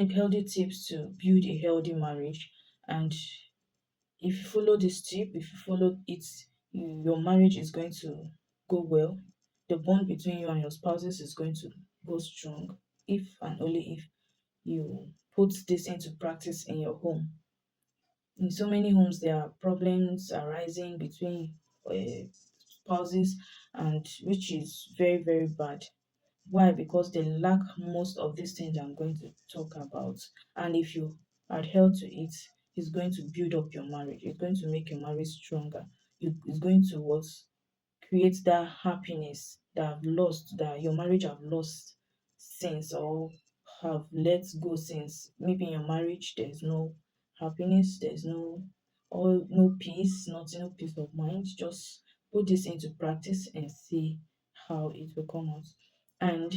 healthy tips to build a healthy marriage. And if you follow this tip, if you follow it, your marriage is going to go well. The bond between you and your spouses is going to go strong if and only if you put this into practice in your home. In so many homes, there are problems arising between spouses, and which is very, very bad. Why? Because they lack most of these things I'm going to talk about. And if you adhere to it, it's going to build up your marriage. It's going to make your marriage stronger. It's going to what? Create that happiness that have lost, that your marriage have lost since, or have let go since. Maybe in your marriage there's no happiness, there's no peace, nothing, no peace of mind. Just put this into practice and see how it will come out. And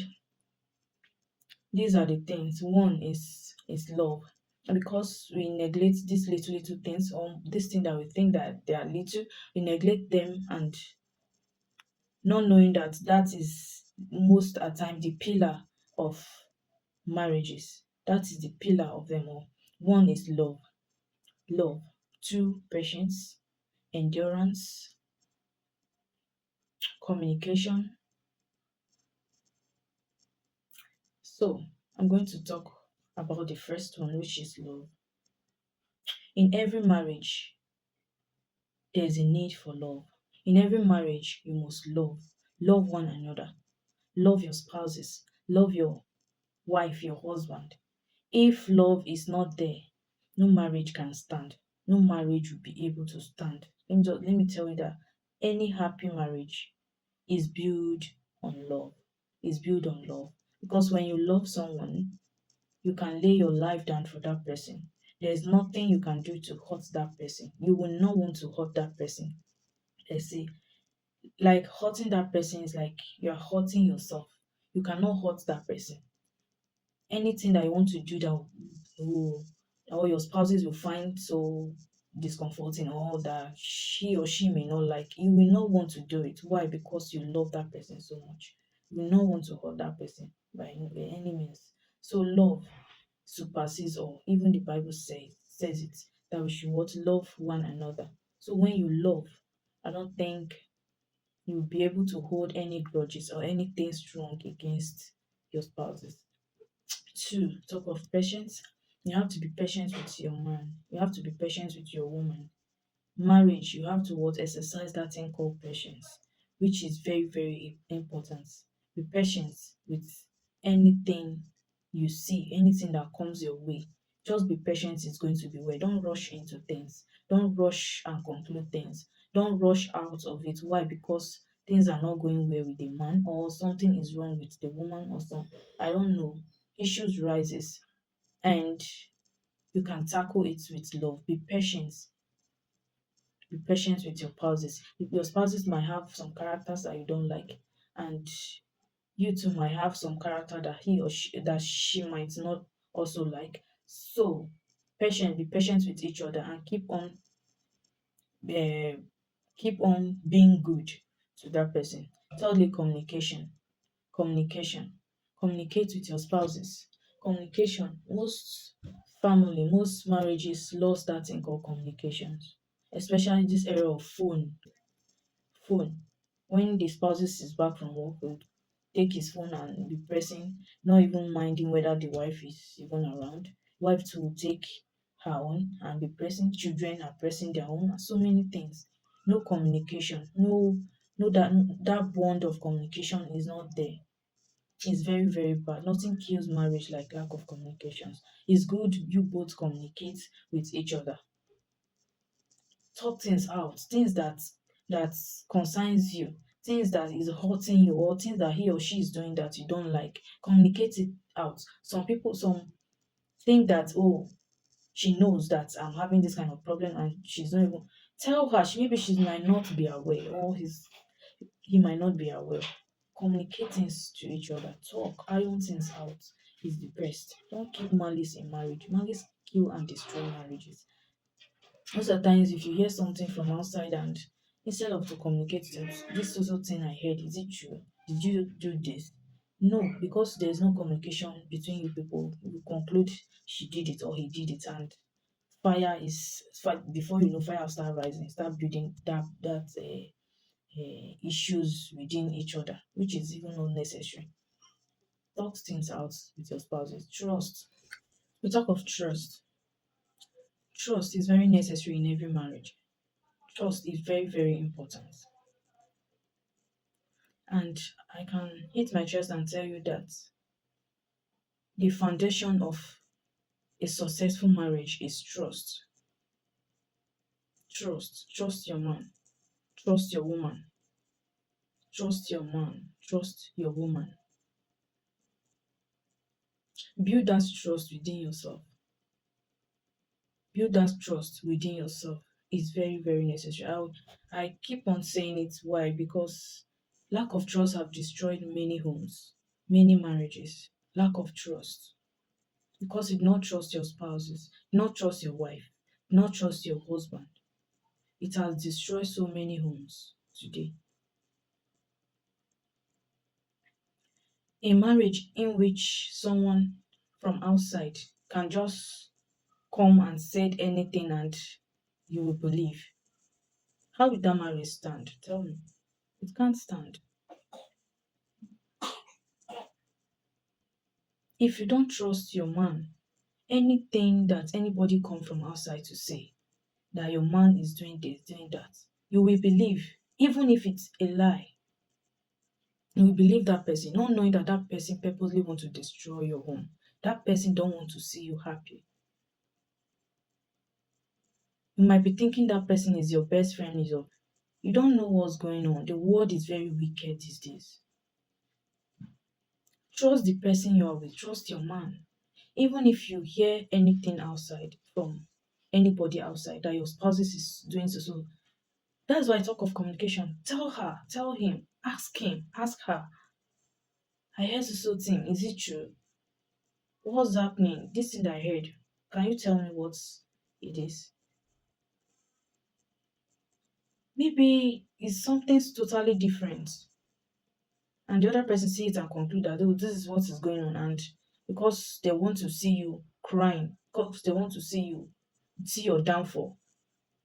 these are the things. One is love. And because we neglect these little things, or this thing that we think that they are little, we neglect them, and not knowing that that is most at time the pillar of marriages. That is the pillar of them all. One is love. Love. Two, patience, endurance, communication. So I'm going to talk about the first one, which is love. In every marriage, there's a need for love. In every marriage, you must love. Love one another. Love your spouses. Love your wife, your husband. If love is not there, no marriage can stand. No marriage will be able to stand. Let me tell you that any happy marriage is built on love. Is built on love. Because when you love someone, you can lay your life down for that person. There's nothing you can do to hurt that person. You will not want to hurt that person. Let's say, like hurting that person is like you're hurting yourself. You cannot hurt that person. Anything that you want to do that will, or your spouses will find so discomforting, or that she or she may not like, you will not want to do it. Why? Because you love that person so much. You will not want to hurt that person by any means. So love supersedes all. Even the Bible says it, that we should what? Love one another. So when you love, I don't think you'll be able to hold any grudges or anything strong against your spouses. Two, talk of patience. You have to be patient with your man. You have to be patient with your woman. Marriage, you have to what? Exercise that thing called patience, which is very, very important. Be patient with anything you see, anything that comes your way. Just be patient, it's going to be well. Don't rush into things. Don't rush and conclude things. Don't rush out of it. Why? Because things are not going well with the man, or something is wrong with the woman, or some, I don't know, issues rises, and you can tackle it with love. Be patient with your spouses. Your spouses might have some characters that you don't like, and you too might have some character that he or she might not also like. So be patient with each other, and uh, keep on being good to that person. Thirdly, communication. Communication. Communicate with your spouses. Communication. Most marriages lost that thing called communications, especially in this era of phone. When the spouses is back from work, will take his phone and be pressing, not even minding whether the wife is even around. Wife too will take her own and be pressing. Children are pressing their own, and so many things. No communication. No, that bond of communication is not there. It's very, very bad. Nothing kills marriage like lack of communications. It's good you both communicate with each other. Talk things out, things that concerns you, things that is hurting you, or things that he or she is doing that you don't like. Communicate it out. Some think that, oh, she knows that I'm having this kind of problem, and she's not even tell her. Maybe she might not be aware, or he might not be aware. Communicate things to each other. Talk, iron things out is the best. Don't keep malice in marriage. Malice kill and destroy marriages. Most of the times, if you hear something from outside, and instead of to communicate it, this also thing I heard, is it true? Did you do this? No, because there's no communication between you people. You conclude she did it or he did it, and before you know, fire will start rising, start building that issues within each other, which is even unnecessary. Talk things out with your spouses. Trust. We talk of trust. Trust is very necessary in every marriage. Trust is very, very important. And I can hit my chest and tell you that the foundation of a successful marriage is trust. Trust. Trust your man. Trust your woman. Trust your man. Trust your woman. Build that trust within yourself. Build that trust within yourself. Is very, very necessary. I keep on saying it. Why? Because lack of trust have destroyed many homes, many marriages. Lack of trust. Because you do not trust your spouses, not trust your wife, not trust your husband. It has destroyed so many homes today. A marriage in which someone from outside can just come and said anything and you will believe. How will that marriage stand? Tell me. It can't stand. If you don't trust your man, anything that anybody come from outside to say that your man is doing this, doing that, you will believe, even if it's a lie. You will believe that person, not knowing that that person purposely want to destroy your home. That person don't want to see you happy. You might be thinking that person is your best friend, you don't know what's going on. The world is very wicked these days. Trust the person you are with, trust your man. Even if you hear anything outside from anybody outside that your spouse is doing so. That's why I talk of communication. Tell her, tell him, ask her. I heard so thing. Is it true? What's happening? This thing that I heard. Can you tell me what it is? Maybe it's something totally different. And the other person see it and conclude that, oh, this is what is going on. And because they want to see you crying, because they want to see your downfall,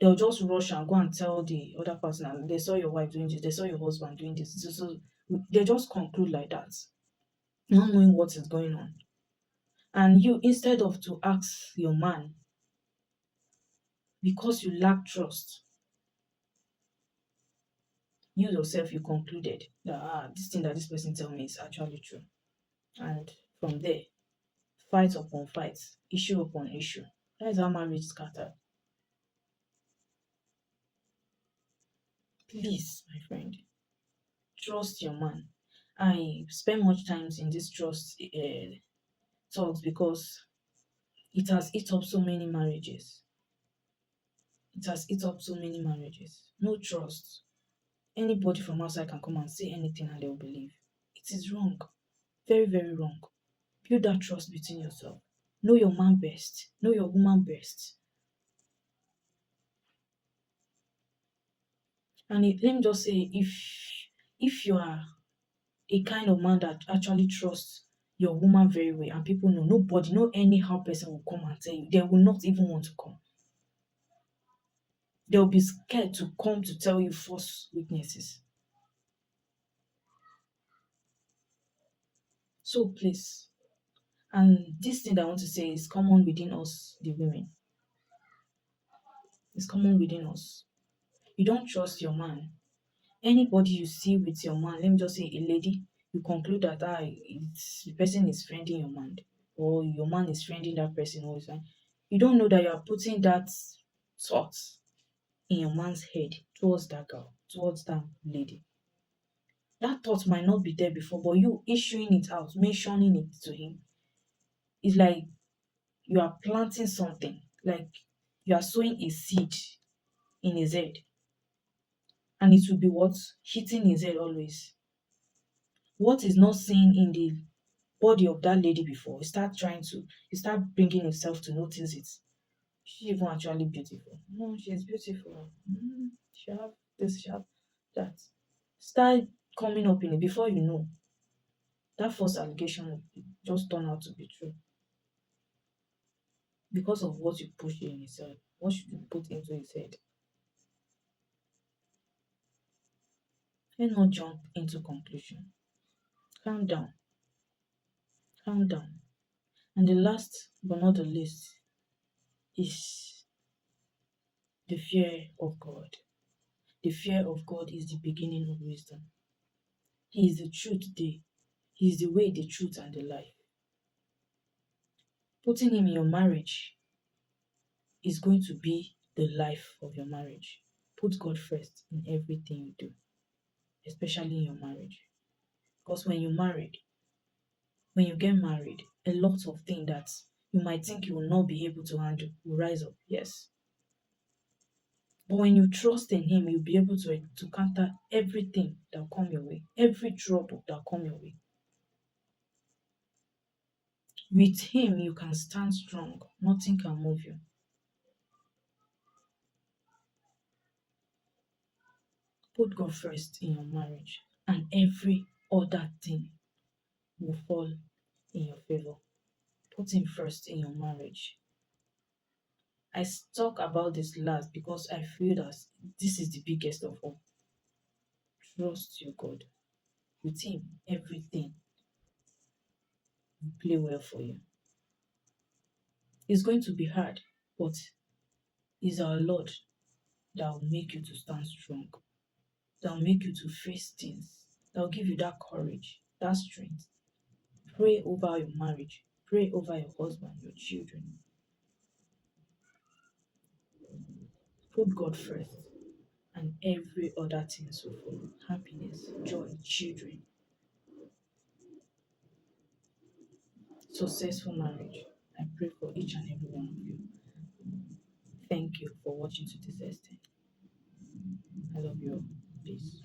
they'll just rush and go and tell the other person, and they saw your wife doing this, they saw your husband doing this. So they just conclude like that, not knowing what is going on. And you, instead of to ask your man, because you lack trust, you yourself, you concluded that this thing that this person tell me is actually true. And from there, fight upon fight, issue upon issue. That is how marriage scattered. Please, my friend, trust your man. I spend much times in this trust talks because it has eat up so many marriages. It has eat up so many marriages. No trust. Anybody from outside can come and say anything and they'll believe. It is wrong. Very, very wrong. Build that trust between yourself. Know your man best. Know your woman best. And let me just say, if you are a kind of man that actually trusts your woman very well, and people know, nobody, no anyhow person will come and tell you. They will not even want to come. They'll be scared to come to tell you false weaknesses. So please, and this thing that I want to say is common within us, the women. It's common within us. You don't trust your man. Anybody you see with your man, let me just say a lady, you conclude that the person is friending your man, or your man is friending that person all the time. You don't know that you are putting that thought in your man's head towards that girl, towards that lady. That thought might not be there before, but you issuing it out, mentioning it to him, is like you are planting something, like you are sowing a seed in his head, and it will be what hitting his head always. What is not seen in the body of that lady before, you start bringing yourself to notice it. She even actually beautiful. No, she's beautiful. She have this, she have that. Start coming up in it before you know. that false allegation will just turn out to be true because of what you push in his head, what you put into his head. Let's not jump into conclusion. Calm down, calm down. And the last but not the least is the fear of God. The fear of God is the beginning of wisdom. He is the truth day. He is the way, the truth, and the life. Putting him in your marriage is going to be the life of your marriage. Put God first in everything you do, especially in your marriage. Because when you get married, a lot of things that you might think you will not be able to handle will rise up. Yes. But when you trust in him, you'll be able to counter everything that will come your way, every trouble that will come your way. With him, you can stand strong. Nothing can move you. Put God first in your marriage, and every other thing will fall in your favor. Put him first in your marriage. Talk about this last because I feel that this is the biggest of all. Trust your God. With him, everything will play well for you. It's going to be hard, but it's our Lord that will make you to stand strong, that will make you to face things, that will give you that courage, that strength. Pray over your marriage, pray over your husband, your children. Put God first, and every other thing will follow. Happiness, joy, children, successful marriage. I pray for each and every one of you. Thank you for watching to this extent. I love you all. Peace.